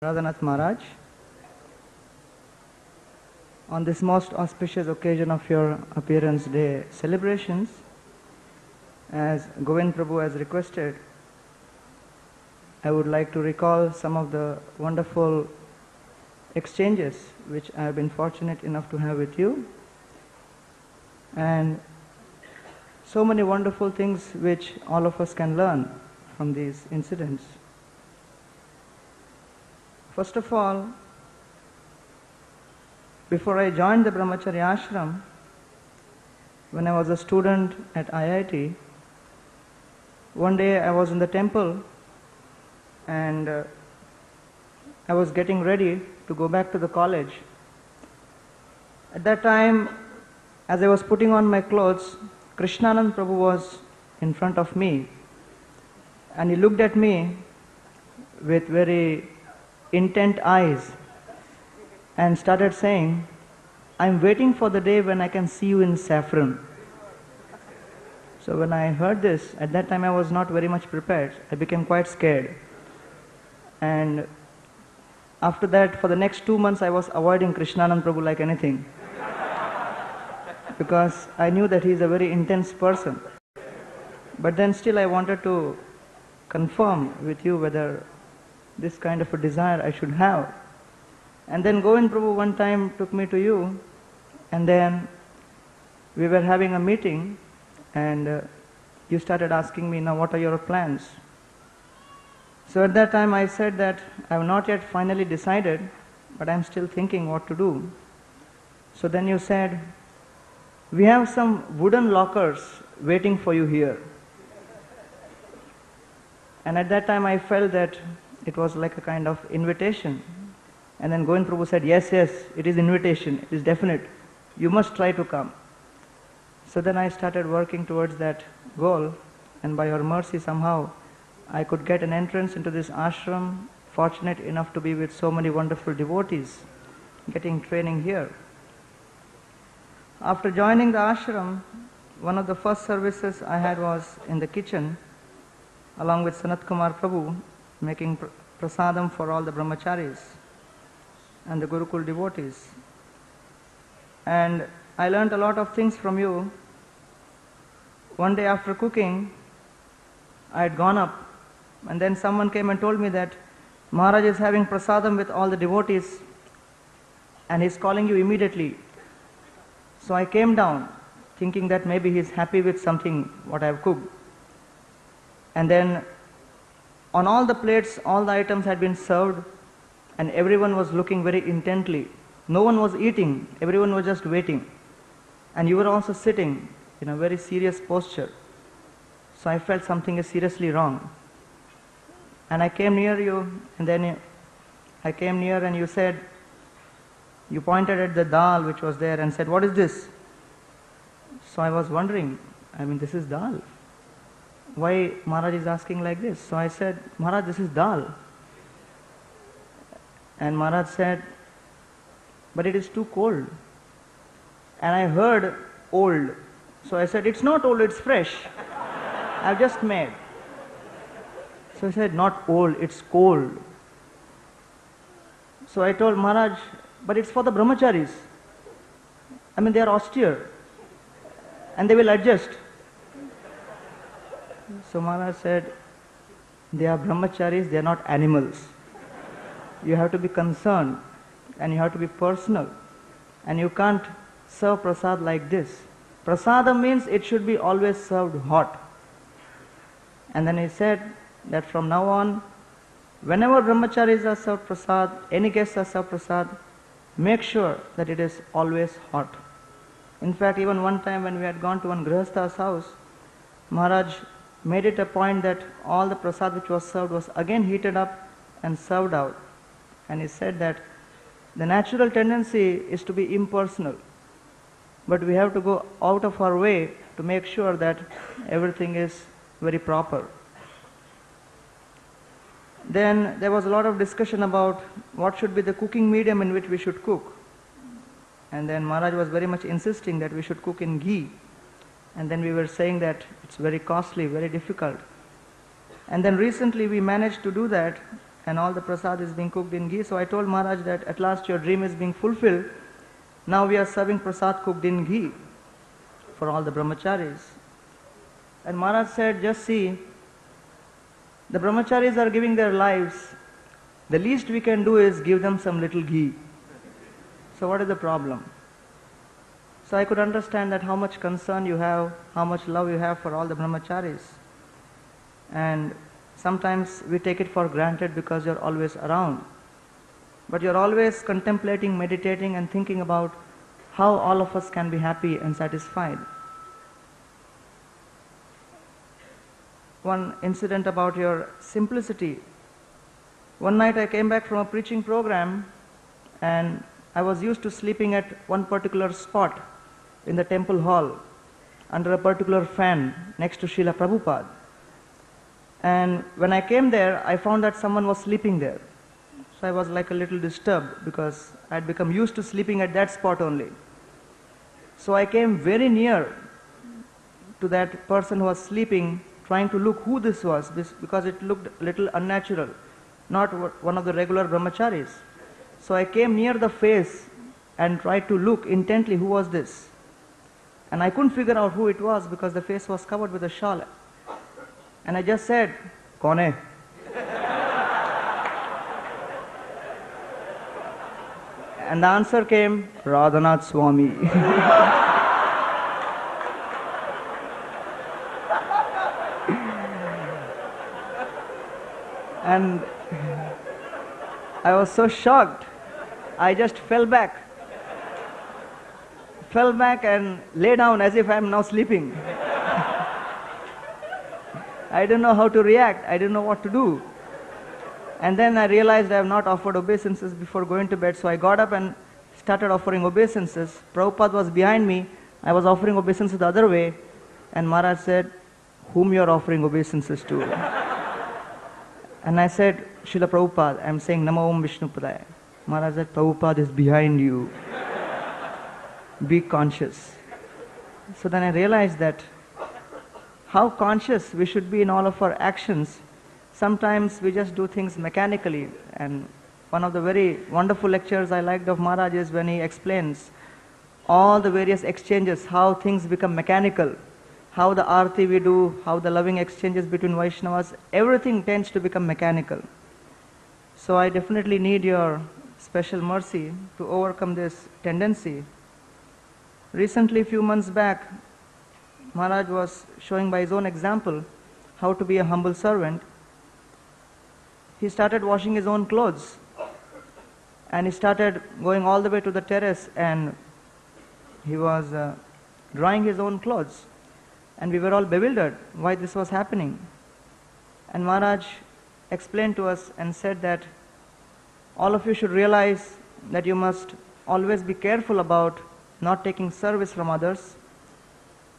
Radhanath Maharaj, on this most auspicious occasion of your appearance day celebrations, as Gouranga Prabhu has requested, I would like to recall some of the wonderful exchanges which I have been fortunate enough to have with you, and so many wonderful things which all of us can learn from these incidents. First of all, before I joined the Brahmacharya ashram, when I was a student at IIT, one day I was in the temple and I was getting ready to go back to the college. At that time, as I was putting on my clothes, Krishnanand Prabhu was in front of me and he looked at me with very intent eyes and started saying, "I'm waiting for the day when I can see you in saffron." So when I heard this, at that time I was not very much prepared. I became quite scared. And after that, for the next 2 months, I was avoiding Krishnanand Prabhu like anything. Because I knew that he is a very intense person. But then still I wanted to confirm with you whether this kind of a desire I should have. And then Gouranga Prabhu one time took me to you, and then we were having a meeting, and you started asking me, "Now what are your plans?" So at that time I said that I have not yet finally decided, but I am still thinking what to do. So then you said, "We have some wooden lockers waiting for you here." And at that time I felt that it was like a kind of invitation. And then Gouranga Prabhu said, yes, it is invitation, it is definite. You must try to come. So then I started working towards that goal, and by your mercy somehow I could get an entrance into this ashram, fortunate enough to be with so many wonderful devotees, getting training here. After joining the ashram, one of the first services I had was in the kitchen, along with Sanat Kumar Prabhu, making prasadam for all the brahmacharis and the Gurukul devotees. And I learned a lot of things from you. One day after cooking, I had gone up, and then someone came and told me that Maharaj is having prasadam with all the devotees and he's calling you immediately. So I came down thinking that maybe he's happy with something what I have cooked. And then on all the plates, all the items had been served, and everyone was looking very intently. No one was eating, everyone was just waiting. And you were also sitting in a very serious posture. So I felt something is seriously wrong. And I came near you, and then I came near and you said, you pointed at the dal which was there and said, "What is this?" So I was wondering, this is dal. Why Maharaj is asking like this? So I said, "Maharaj, this is dal." And Maharaj said, "But it is too cold." And I heard old. So I said, "It's not old, it's fresh. I've just made." So I said, "Not old, it's cold." So I told Maharaj, "But it's for the brahmacharis. They are austere and they will adjust." So Maharaj said, "They are brahmacharis, they are not animals. You have to be concerned and you have to be personal, and you can't serve prasad like this. Prasadam means it should be always served hot." And then he said that from now on, whenever brahmacharis are served prasad, any guests are served prasad, make sure that it is always hot. In fact, even one time when we had gone to one grihastha's house, Maharaj made it a point that all the prasad which was served was again heated up and served out. And he said that the natural tendency is to be impersonal, but we have to go out of our way to make sure that everything is very proper. Then there was a lot of discussion about what should be the cooking medium in which we should cook. And then Maharaj was very much insisting that we should cook in ghee. And then we were saying that it's very costly, very difficult. And then recently we managed to do that, and all the prasad is being cooked in ghee. So I told Maharaj that at last your dream is being fulfilled. Now we are serving prasad cooked in ghee for all the brahmacharis. And Maharaj said, just see, the brahmacharis are giving their lives. The least we can do is give them some little ghee. So what is the problem? So I could understand that how much concern you have, how much love you have for all the brahmacharis. And sometimes we take it for granted because you're always around. But you're always contemplating, meditating and thinking about how all of us can be happy and satisfied. One incident about your simplicity. One night I came back from a preaching program and I was used to sleeping at one particular spot in the temple hall under a particular fan next to Srila Prabhupada. And when I came there, I found that someone was sleeping there. So I was like a little disturbed because I had become used to sleeping at that spot only. So I came very near to that person who was sleeping, trying to look who this was, because it looked a little unnatural, not one of the regular brahmacharis. So I came near the face and tried to look intently who was this. And I couldn't figure out who it was because the face was covered with a shawl. And I just said, "Kaun hai?" And the answer came, "Radhanath Swami." And I was so shocked, I just fell back and lay down as if I am now sleeping. I didn't know how to react, I didn't know what to do. And then I realized I have not offered obeisances before going to bed, so I got up and started offering obeisances. Prabhupada was behind me, I was offering obeisances the other way, and Maharaj said, "Whom you are offering obeisances to?" And I said, "Srila Prabhupada, I am saying Namo Om Vishnu Padaya." Maharaj said, "Prabhupada is behind you. Be conscious." So then I realized that how conscious we should be in all of our actions. Sometimes we just do things mechanically. And one of the very wonderful lectures I liked of Maharaj is when he explains all the various exchanges, how things become mechanical, how the arti we do, how the loving exchanges between Vaishnavas, everything tends to become mechanical. So I definitely need your special mercy to overcome this tendency. Recently, a few months back, Maharaj was showing by his own example how to be a humble servant. He started washing his own clothes and he started going all the way to the terrace and he was drying his own clothes. And we were all bewildered why this was happening. And Maharaj explained to us and said that all of you should realize that you must always be careful about not taking service from others.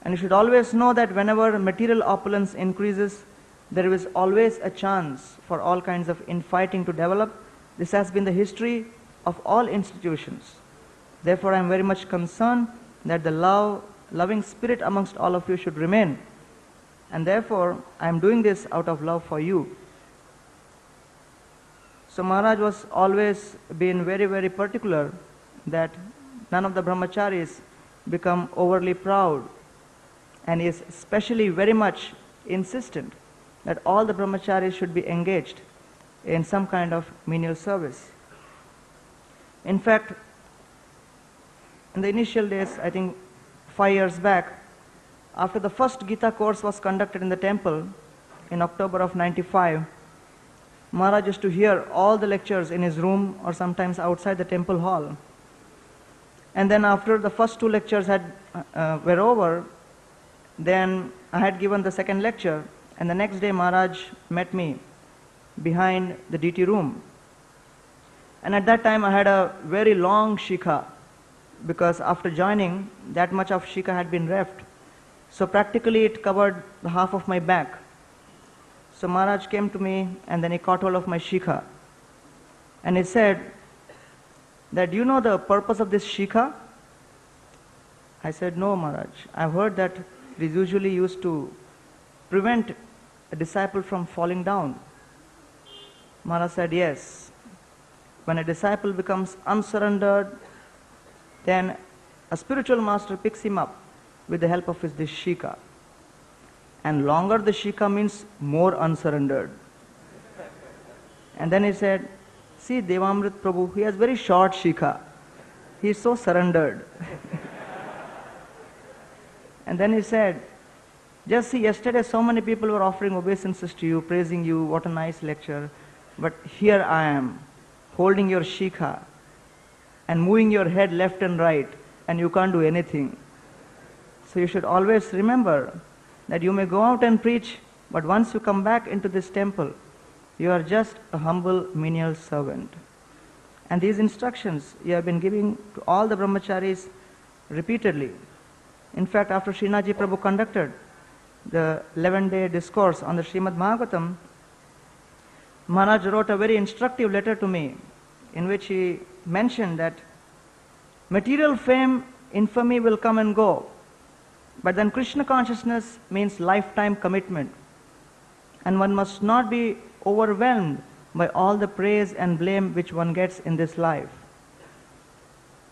And you should always know that whenever material opulence increases, there is always a chance for all kinds of infighting to develop. This has been the history of all institutions. Therefore, I am very much concerned that the loving spirit amongst all of you should remain. And therefore, I am doing this out of love for you. So Maharaj was always been very, very particular that none of the brahmacharis become overly proud, and is especially very much insistent that all the brahmacharis should be engaged in some kind of menial service. In fact, in the initial days, I think 5 years back, after the first Gita course was conducted in the temple in October of 95, Maharaj used to hear all the lectures in his room or sometimes outside the temple hall. And then after the first 2 lectures were over, then I had given the second lecture, and the next day Maharaj met me behind the DT room. And at that time I had a very long shikha, because after joining, that much of shikha had been left. So practically it covered the half of my back. So Maharaj came to me and then he caught hold of my shikha. And he said that, "Do you know the purpose of this shikha?" I said, "No, Maharaj. I've heard that it is usually used to prevent a disciple from falling down." Maharaj said, yes. When a disciple becomes unsurrendered, then a spiritual master picks him up with the help of this shika. And longer the shika means more unsurrendered. And then he said, see Devamrit Prabhu, he has very short shika. He is so surrendered. And then he said, just see, yesterday so many people were offering obeisances to you, praising you, what a nice lecture. But here I am, holding your shikha and moving your head left and right, and you can't do anything. So you should always remember that you may go out and preach, but once you come back into this temple, you are just a humble menial servant. And these instructions you have been giving to all the brahmacharis repeatedly. In fact, after Srinathji Prabhu conducted the 11-day discourse on the Srimad Bhagavatam, Maharaj wrote a very instructive letter to me in which he mentioned that material fame, infamy will come and go, but then Krishna consciousness means lifetime commitment, and one must not be overwhelmed by all the praise and blame which one gets in this life.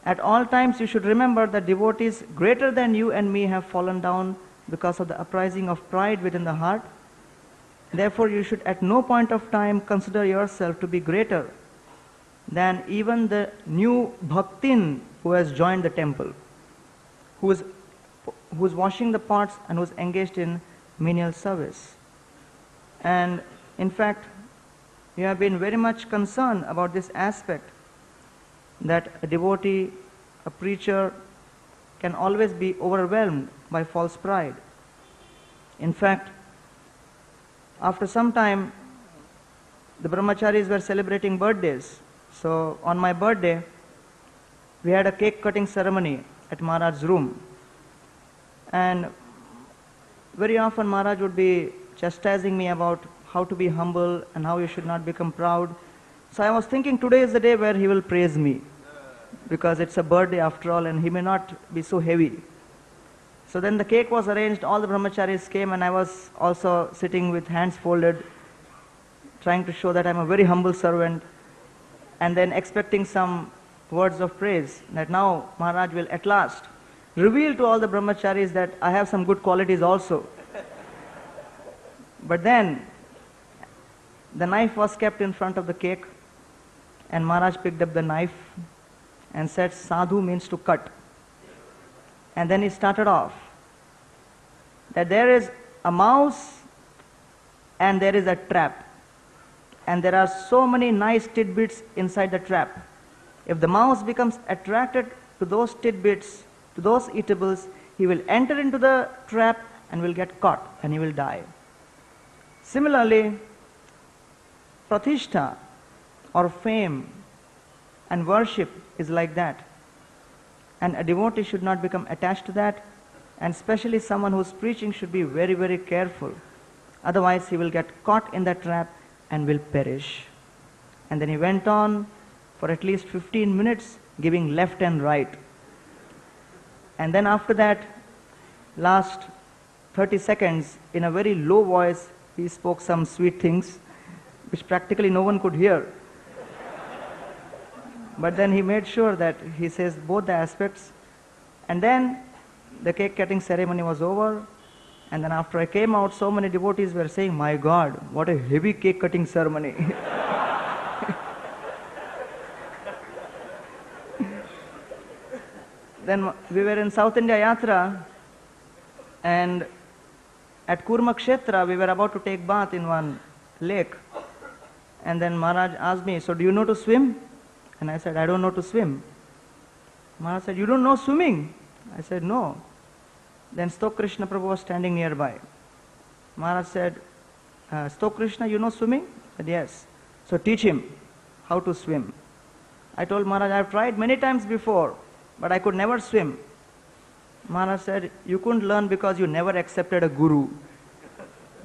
At all times you should remember that devotees greater than you and me have fallen down because of the uprising of pride within the heart. Therefore you should at no point of time consider yourself to be greater than even the new bhaktin who has joined the temple, who is washing the pots and who is engaged in menial service. And in fact, you have been very much concerned about this aspect, that a devotee, a preacher, can always be overwhelmed by false pride. In fact, after some time, the brahmacharis were celebrating birthdays. So on my birthday, we had a cake cutting ceremony at Maharaj's room. And very often Maharaj would be chastising me about how to be humble and how you should not become proud. So I was thinking today is the day where he will praise me, because it's a birthday after all and he may not be so heavy. So then the cake was arranged, all the brahmacharis came, and I was also sitting with hands folded, trying to show that I'm a very humble servant, and then expecting some words of praise, that now Maharaj will at last reveal to all the brahmacharis that I have some good qualities also. But then the knife was kept in front of the cake, and Maharaj picked up the knife and said, sadhu means to cut. And then he started off that there is a mouse and there is a trap, and there are so many nice tidbits inside the trap. If the mouse becomes attracted to those tidbits, to those eatables, he will enter into the trap and will get caught and he will die. Similarly, pratishtha or fame and worship is like that. And a devotee should not become attached to that, and especially someone who is preaching should be very, very careful. Otherwise he will get caught in that trap and will perish. And then he went on for at least 15 minutes giving left and right. And then after that, last 30 seconds, in a very low voice, he spoke some sweet things which practically no one could hear. But then he made sure that he says both the aspects. And then the cake cutting ceremony was over. And then after I came out, so many devotees were saying, my God, what a heavy cake cutting ceremony. Then we were in South India Yatra, and at Kurma Kshetra we were about to take bath in one lake. And then Maharaj asked me, so do you know to swim? And I said, I don't know to swim. Maharaj said, you don't know swimming? I said, no. Then Stok Krishna Prabhu was standing nearby. Maharaj said, Stok Krishna, you know swimming? I said, yes. So teach him how to swim. I told Maharaj, I have tried many times before, but I could never swim. Maharaj said, you couldn't learn because you never accepted a guru.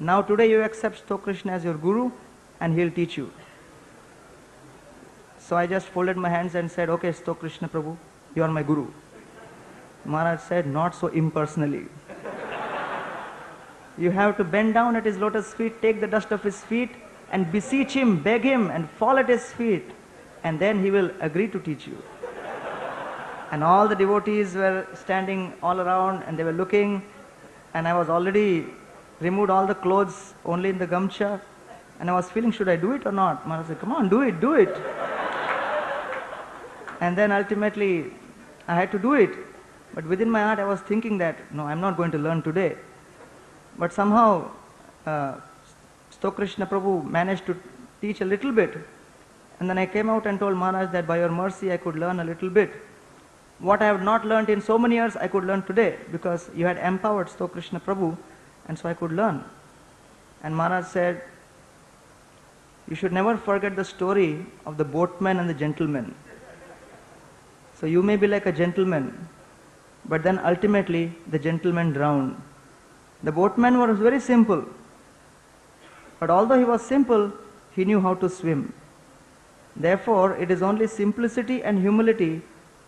Now today you accept Stok Krishna as your guru, and he'll teach you. So I just folded my hands and said, okay, Stok Krishna Prabhu, you are my guru. Maharaj said, not so impersonally. You have to bend down at his lotus feet, take the dust of his feet, and beseech him, beg him, and fall at his feet, and then he will agree to teach you. And all the devotees were standing all around, and they were looking, and I was already removed all the clothes, only in the gamcha, and I was feeling, should I do it or not? Maharaj said, come on, do it, do it. And then ultimately, I had to do it. But within my heart, I was thinking that, no, I'm not going to learn today. But somehow, Krishna Prabhu managed to teach a little bit. And then I came out and told Maharaj that by your mercy, I could learn a little bit. What I have not learned in so many years, I could learn today, because you had empowered Krishna Prabhu, and so I could learn. And Maharaj said, you should never forget the story of the boatman and the gentleman. So you may be like a gentleman, but then ultimately the gentleman drowned. The boatman was very simple, but although he was simple, he knew how to swim. Therefore, it is only simplicity and humility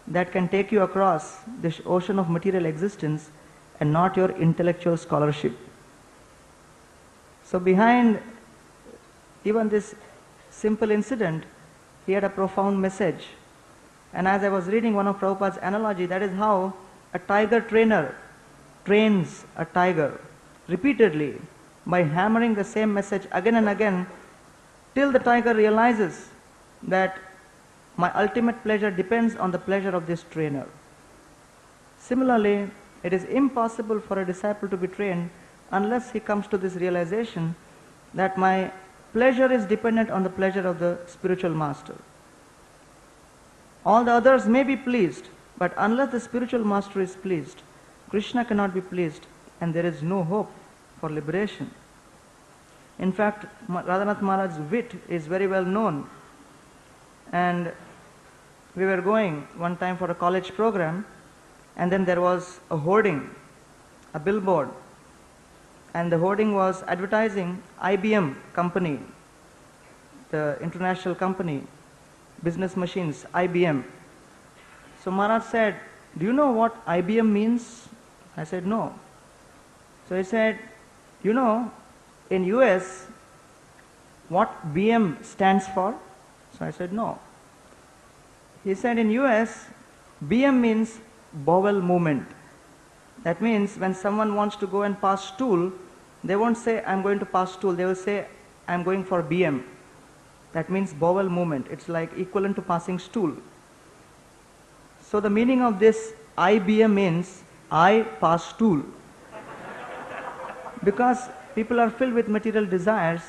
that can take you across this ocean of material existence, and not your intellectual scholarship. So behind even this simple incident, he had a profound message. And as I was reading one of Prabhupada's analogy, that is how a tiger trainer trains a tiger repeatedly by hammering the same message again and again, till the tiger realizes that my ultimate pleasure depends on the pleasure of this trainer. Similarly, it is impossible for a disciple to be trained unless he comes to this realization that my pleasure is dependent on the pleasure of the spiritual master. All the others may be pleased, but unless the spiritual master is pleased, Krishna cannot be pleased, and there is no hope for liberation. In fact, Radhanath Maharaj's wit is very well known. And we were going one time for a college program, and then there was a hoarding, a billboard, and the hoarding was advertising IBM company, the international company, business machines, IBM. So Maharaj said, do you know what IBM means? I said, no. So he said, you know, in US, what BM stands for? So I said, no. He said, in US, BM means bowel movement. That means when someone wants to go and pass stool, they won't say, I'm going to pass stool. They will say, I'm going for BM. That means bowel movement. It's like equivalent to passing stool. So the meaning of this IBM means I pass stool. Because people are filled with material desires,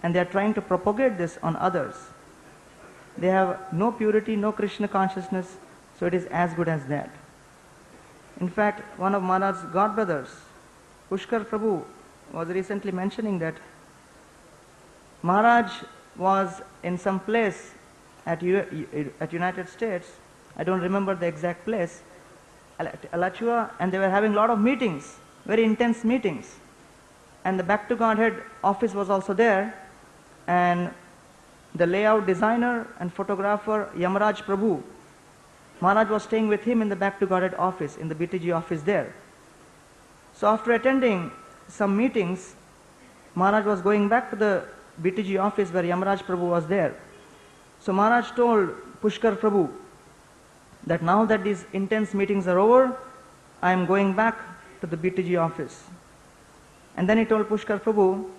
and they are trying to propagate this on others. They have no purity, no Krishna consciousness, so it is as good as that. In fact, one of Maharaj's godbrothers, Pushkar Prabhu, was recently mentioning that Maharaj was in some place at United States, I don't remember the exact place, Alachua, and they were having a lot of meetings, very intense meetings. And the Back to Godhead office was also there, and the layout designer and photographer Yamaraj Prabhu, Maharaj was staying with him in the Back to Godhead office, in the BTG office there. So after attending some meetings, Maharaj was going back to the BTG office where Yamaraj Prabhu was there. So Maharaj told Pushkar Prabhu that now that these intense meetings are over, I am going back to the BTG office. And then he told Pushkar Prabhu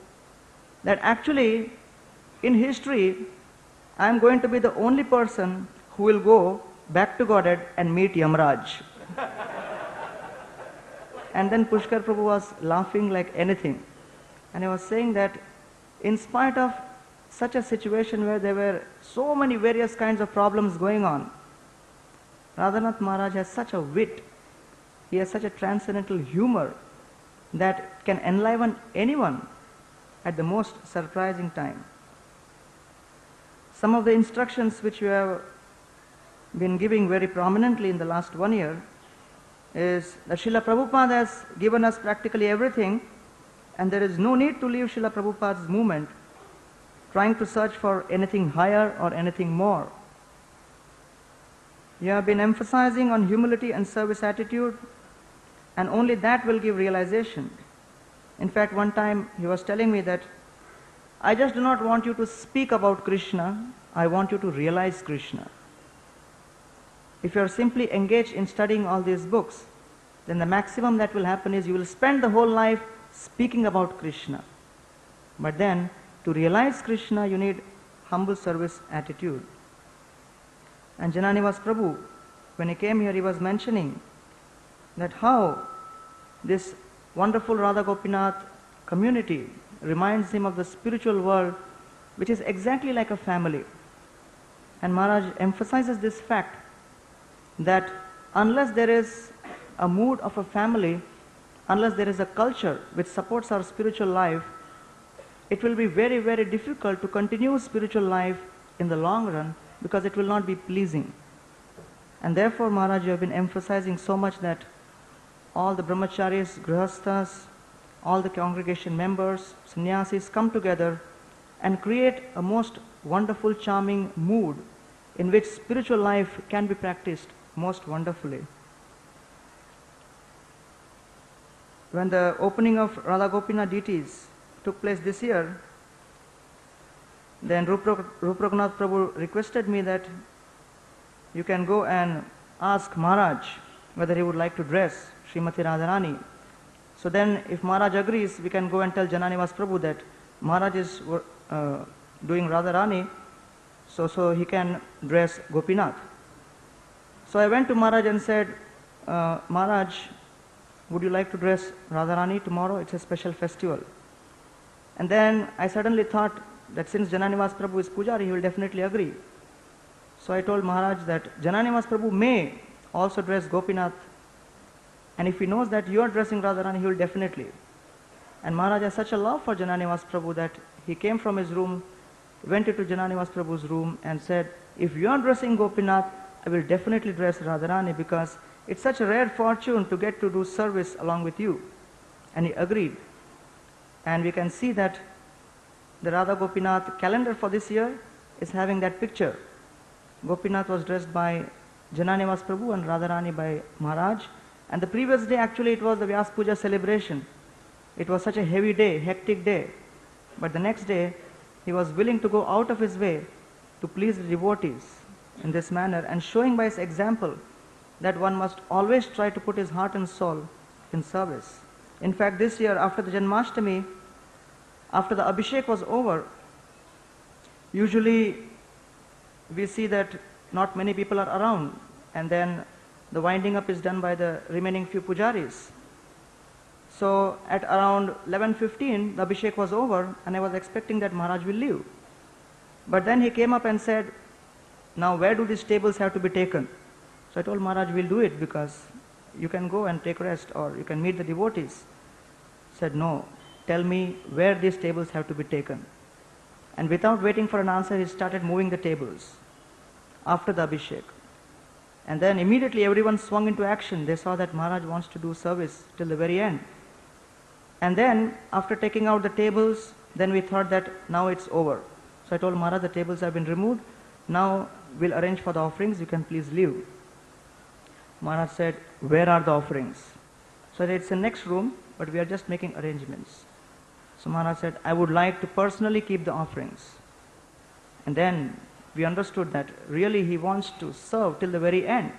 that actually in history, I am going to be the only person who will go back to Godhead and meet Yamaraj. And then Pushkar Prabhu was laughing like anything. And he was saying that in spite of such a situation where there were so many various kinds of problems going on, Radhanath Maharaj has such a wit, he has such a transcendental humor that can enliven anyone at the most surprising time. Some of the instructions which we have been giving very prominently in the last 1 year is that Srila Prabhupada has given us practically everything, and there is no need to leave Srila Prabhupada's movement trying to search for anything higher or anything more. You have been emphasizing on humility and service attitude, and only that will give realization. In fact, one time he was telling me that I just do not want you to speak about Krishna, I want you to realize Krishna. If you are simply engaged in studying all these books, then the maximum that will happen is you will spend the whole life speaking about Krishna. But then, to realize Krishna, you need humble service attitude. And Jananivas Prabhu, when he came here, he was mentioning that how this wonderful Radha Gopinath community reminds him of the spiritual world, which is exactly like a family. And Maharaj emphasizes this fact that unless there is a mood of a family, unless there is a culture which supports our spiritual life, it will be very, very difficult to continue spiritual life in the long run, because it will not be pleasing. And therefore, Maharaj, you have been emphasizing so much that all the brahmacharis, grihasthas, all the congregation members, sannyasis come together and create a most wonderful, charming mood in which spiritual life can be practiced most wonderfully. When the opening of Radha Gopinath deities took place this year, then Rupraknath Prabhu requested me that you can go and ask Maharaj whether he would like to dress Srimati Radharani. So then if Maharaj agrees, we can go and tell Jananivas Prabhu that Maharaj is doing Radharani, so he can dress Gopinath. So I went to Maharaj and said, Maharaj, would you like to dress Radharani tomorrow? It's a special festival. And then I suddenly thought that since Jananivas Prabhu is Pujari, he will definitely agree. So I told Maharaj that Jananivas Prabhu may also dress Gopinath, and if he knows that you are dressing Radharani, he will definitely. And Maharaj has such a love for Jananivas Prabhu that he came from his room, went into Jananivas Prabhu's room and said, if you are dressing Gopinath, I will definitely dress Radharani, because it's such a rare fortune to get to do service along with you. And he agreed. And we can see that the Radha Gopinath calendar for this year is having that picture. Gopinath was dressed by Jananivas Prabhu and Radharani by Maharaj. And the previous day, actually, it was the Vyas Puja celebration. It was such a heavy day, hectic day. But the next day, he was willing to go out of his way to please the devotees in this manner, and showing by his example that one must always try to put his heart and soul in service. In fact, this year, after the Janmashtami, after the Abhishek was over, usually we see that not many people are around, and then the winding up is done by the remaining few pujaris. So at around 11:15, the Abhishek was over, and I was expecting that Maharaj will leave. But then he came up and said, now where do these tables have to be taken? So I told Maharaj, we'll do it, because you can go and take rest, or you can meet the devotees. He said, no, tell me where these tables have to be taken. And without waiting for an answer, he started moving the tables after the Abhishek. And then immediately everyone swung into action. They saw that Maharaj wants to do service till the very end. And then after taking out the tables, then we thought that now it's over. So I told Maharaj, the tables have been removed. Now we'll arrange for the offerings. You can please leave. Maharaj said, where are the offerings? So it's the next room, but we are just making arrangements. So Maharaj said, I would like to personally keep the offerings. And then we understood that really he wants to serve till the very end.